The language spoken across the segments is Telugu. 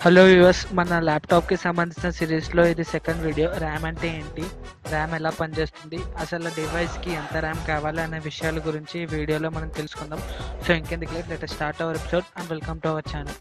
హలో వ్యూవర్స్, మన ల్యాప్టాప్కి సంబంధించిన సిరీస్లో ఇది సెకండ్ వీడియో. ర్యామ్ అంటే ఏంటి, ర్యామ్ ఎలా పనిచేస్తుంది, అసలు డివైస్కి ఎంత ర్యామ్ కావాలి అనే విషయాల గురించి ఈ వీడియోలో మనం తెలుసుకుందాం. సో ఇంకెందుకు late, let us start our episode and welcome to our channel.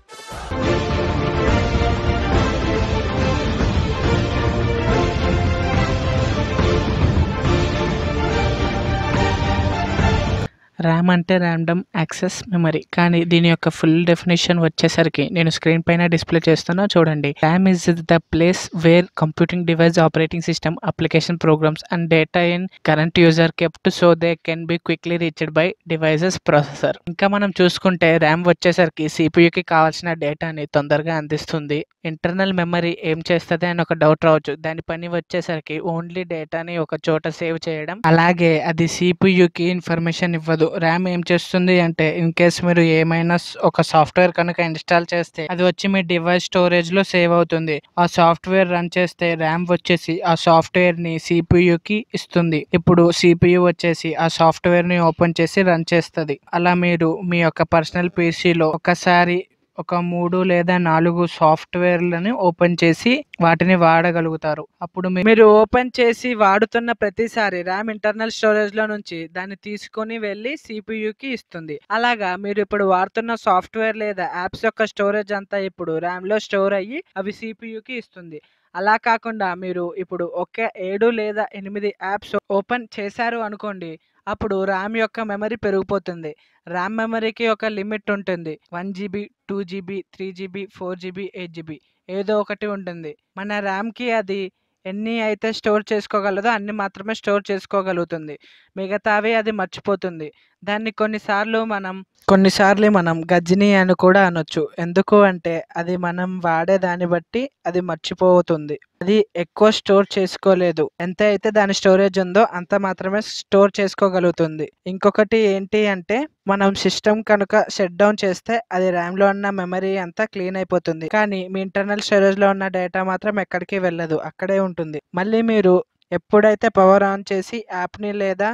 RAM అంటే ర్యాండమ్ యాక్సెస్ మెమరీ, కానీ దీని యొక్క ఫుల్ డెఫినేషన్ వచ్చేసరికి నేను స్క్రీన్ పైన డిస్ప్లే చేస్తున్నా చూడండి. RAM is the place where computing device, operating system, application programmes and data in current user kept so they can be quickly reached by devices processor. ఇంకా మనం చూసుకుంటే ర్యామ్ వచ్చేసరికి సిపియుకి కావాల్సిన డేటాని తొందరగా అందిస్తుంది. ఇంటర్నల్ మెమరీ ఏం చేస్తుంది అని ఒక డౌట్ రావచ్చు. దాని పని వచ్చేసరికి ఓన్లీ డేటాని ఒక చోట సేవ్ చేయడం, అలాగే అది సిపియుకి ఇన్ఫర్మేషన్ ఇవ్వదు. ర్యామ్ ఏం చేస్తుంది అంటే, ఇన్ కేస్ మీరు ఏమైనా ఒక సాఫ్ట్వేర్ కనుక ఇన్స్టాల్ చేస్తే అది వచ్చి మీ డివైస్ స్టోరేజ్ లో సేవ్ అవుతుంది. ఆ సాఫ్ట్వేర్ రన్ చేస్తే ర్యామ్ వచ్చేసి ఆ సాఫ్ట్వేర్ ని సిపియుకి ఇస్తుంది. ఇప్పుడు సిపియు వచ్చేసి ఆ సాఫ్ట్వేర్ ని ఓపెన్ చేసి రన్ చేస్తుంది. అలా మీరు మీ యొక్క పర్సనల్ పీసీలో ఒకసారి ఒక 3 లేదా 4 సాఫ్ట్వేర్లను ఓపెన్ చేసి వాటిని వాడగలుగుతారు. అప్పుడు మీరు ఓపెన్ చేసి వాడుతున్న ప్రతిసారి ర్యామ్ ఇంటర్నల్ స్టోరేజ్ లో నుంచి దాన్ని తీసుకొని వెళ్ళి సిపియుకి ఇస్తుంది. అలాగా మీరు ఇప్పుడు వాడుతున్న సాఫ్ట్వేర్ లేదా యాప్స్ యొక్క స్టోరేజ్ అంతా ఇప్పుడు ర్యామ్ లో స్టోర్ అయ్యి అవి సిపియుకి ఇస్తుంది. అలా కాకుండా మీరు ఇప్పుడు ఒక 7 లేదా 8 యాప్స్ ఓపెన్ చేశారు అనుకోండి, అప్పుడు ర్యామ్ యొక్క మెమరీ పెరిగిపోతుంది. ర్యామ్ మెమరీకి ఒక లిమిట్ ఉంటుంది. 1 GB, 2 GB, 3 GB, 4 GB, 8 GB ఏదో ఒకటి ఉంటుంది. మన ర్యామ్కి అది ఎన్ని అయితే స్టోర్ చేసుకోగలదో అన్ని మాత్రమే స్టోర్ చేసుకోగలుగుతుంది. మిగతావి అది మర్చిపోతుంది. దాన్ని కొన్నిసార్లు మనం గజ్ని అని కూడా అనొచ్చు. ఎందుకు అంటే అది మనం వాడే దాన్ని బట్టి అది మర్చిపోతుంది. అది ఎక్కువ స్టోర్ చేసుకోలేదు. ఎంత అయితే దాని స్టోరేజ్ ఉందో అంత మాత్రమే స్టోర్ చేసుకోగలుగుతుంది. ఇంకొకటి ఏంటి అంటే, మనం సిస్టమ్ కనుక షట్ డౌన్ చేస్తే అది ర్యామ్ లో ఉన్న మెమరీ అంతా క్లీన్ అయిపోతుంది. కానీ మీ ఇంటర్నల్ స్టోరేజ్ లో ఉన్న డేటా మాత్రం ఎక్కడికి వెళ్ళదు, అక్కడే ఉంటుంది. మళ్ళీ మీరు ఎప్పుడైతే పవర్ ఆన్ చేసి యాప్ని లేదా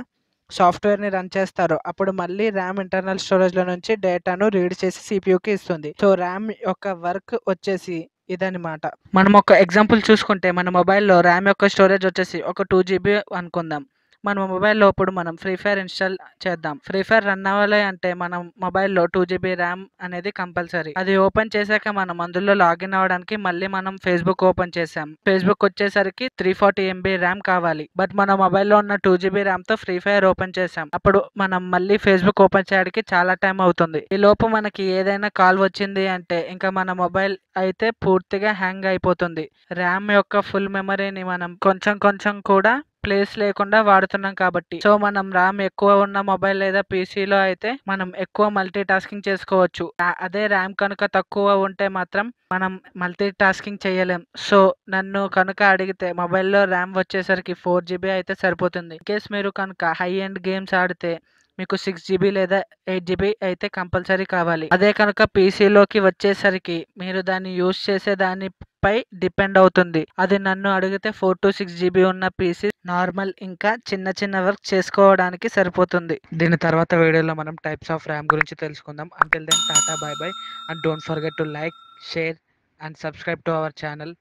సాఫ్ట్వేర్ని రన్ చేస్తారో అప్పుడు మళ్ళీ ర్యామ్ ఇంటర్నల్ స్టోరేజ్లో నుంచి డేటాను రీడ్ చేసి సిపియుకి ఇస్తుంది. సో ర్యామ్ యొక్క వర్క్ వచ్చేసి ఇదనమాట. మనం ఒక ఎగ్జాంపుల్ చూసుకుంటే, మన మొబైల్లో ర్యామ్ యొక్క స్టోరేజ్ వచ్చేసి ఒక 2 GB అనుకుందాం. మన మొబైల్లో ఇప్పుడు మనం ఫ్రీ ఫైర్ ఇన్స్టాల్ చేద్దాం. ఫ్రీ ఫైర్ రన్ అవ్వాలి అంటే మనం మొబైల్లో 2 GB ర్యామ్ అనేది కంపల్సరీ. అది ఓపెన్ చేశాక మనం అందులో లాగిన్ అవ్వడానికి మళ్ళీ మనం ఫేస్బుక్ ఓపెన్ చేసాం. ఫేస్బుక్ వచ్చేసరికి 340 MB ర్యామ్ కావాలి. బట్ మన మొబైల్లో ఉన్న 2 GB ర్యామ్ తో ఫ్రీ ఫైర్ ఓపెన్ చేసాం. అప్పుడు మనం మళ్ళీ ఫేస్బుక్ ఓపెన్ చేయడానికి చాలా టైం అవుతుంది. ఈ లోపు మనకి ఏదైనా కాల్ వచ్చింది అంటే ఇంకా మన మొబైల్ అయితే పూర్తిగా హ్యాంగ్ అయిపోతుంది. ర్యామ్ యొక్క ఫుల్ మెమరీని మనం కొంచెం కొంచెం కూడా ప్లేస్ లేకుండా వాడుతున్నాం కాబట్టి. సో మనం ర్యామ్ ఎక్కువ ఉన్న మొబైల్ లేదా పీసీలో అయితే మనం ఎక్కువ మల్టీ టాస్కింగ్ చేసుకోవచ్చు. అదే ర్యామ్ కనుక తక్కువ ఉంటే మాత్రం మనం మల్టీ టాస్కింగ్ చేయలేం. సో నన్ను కనుక అడిగితే మొబైల్లో ర్యామ్ వచ్చేసరికి 4 GB అయితే సరిపోతుంది. ఇన్ కేస్ మీరు కనుక హై ఎండ్ గేమ్స్ ఆడితే మీకు 6 GB లేదా 8 GB అయితే కంపల్సరీ కావాలి. అదే కనుక పీసీలోకి వచ్చేసరికి మీరు దాన్ని యూజ్ చేసే దానిపై డిపెండ్ అవుతుంది. అది నన్ను అడిగితే 4 to 6 GB ఉన్న పీసీ నార్మల్ ఇంకా చిన్న చిన్న వర్క్ చేసుకోవడానికి సరిపోతుంది. దీని తర్వాత వీడియోలో మనం టైప్స్ ఆఫ్ ర్యామ్ గురించి తెలుసుకుందాం. Until then tata, bye bye and don't forget to like, share and subscribe to our channel.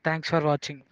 Thanks for watching.